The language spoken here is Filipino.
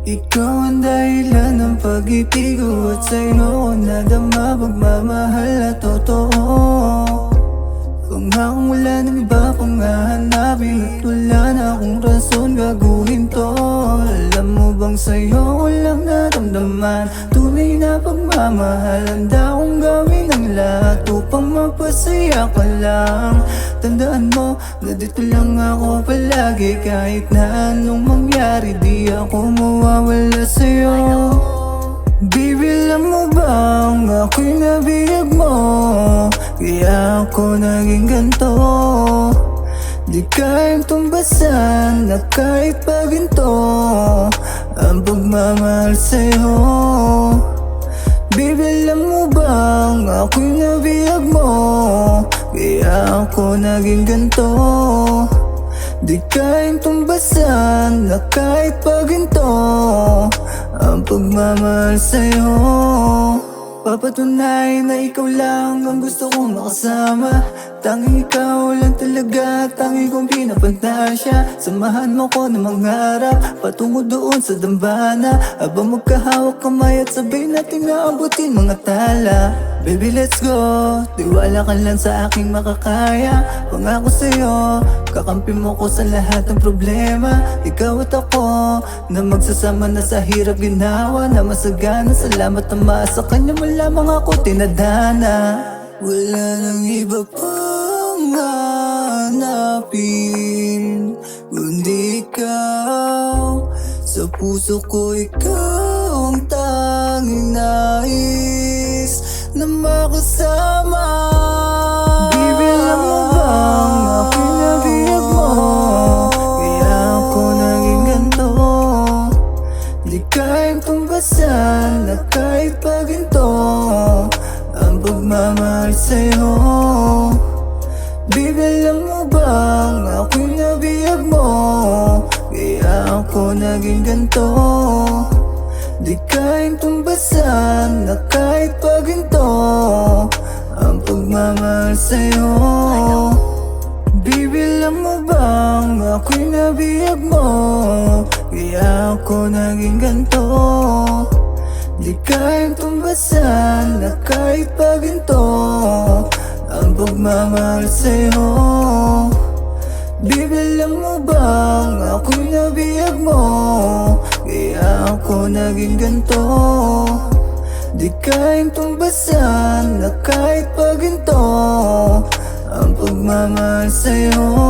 Ikaw ang dahilan ng pag-ibig ko at sa'yo ko nadama pagmamahal na totoo. Pangakong wala nang iba pang hahanapin at wala na akong rason gagawin to. Alam mo bang sa'yo ko lang naramdaman tunay na pagmamahal. Handa akong gawin ang lahat upang mapasaya ka lang. Tandaan mo na dito lang ako palagi, kahit na anong mangyari di ako mawawala sa'yo. Baby, alam mo bang ako'y nabiyag mo, kaya ako naging ganto. Di kayang tumbasan na kahit pa ginto ang pagmamahal sa'yo. Baby, alam mo bang ako'y nabiyag mo, kaya ako naging ganto. Di kayang tumbasan na kahit pa ginto ang pagmamahal sa'yo. Papatunayan na ikaw lang ang gusto kong makasama. Tanging ikaw lang talaga, tanging kong pinapantasya. Samahan mo ko na mangarap patungo doon sa dambana, habang magkahawak kamay at sabay natin naabutin mga tala. Baby, let's go, tiwala ka lang sa aking makakaya. Pangako sa'yo, kakampi mo ko sa lahat ng problema. Ikaw at ako, na magsasama na sa hirap ginawa, na masagana. Salamat na sa kanya mo lamang ako tinadhana. Wala nang iba pang hanapin kundi ikaw. Sa puso ko ikaw ang tanging nais na makasama. Baby, alam mo bang ako'y nabiyag mo, kaya ako naging ganto. Di kayang tumbasan na kahit pa ginto ang pagmamahal sa'yo. Baby, alam mo bang ako'y nabiyag mo, kaya ako naging ganto. Di kayang tumbasan na kahit pa ginto ang pagmamahal sa'yo. Baby, alam mo bang ako'y nabiyag mo, kaya ako naging ganto. Di kayang tumbasan na kahit pa ginto ang pagmamahal sa'yo. Baby, alam mo bang ako'y nabiyag mo, kaya ako naging ganto. Di kayang tumbasan na kahit pa ginto ang pagmamahal sa'yo.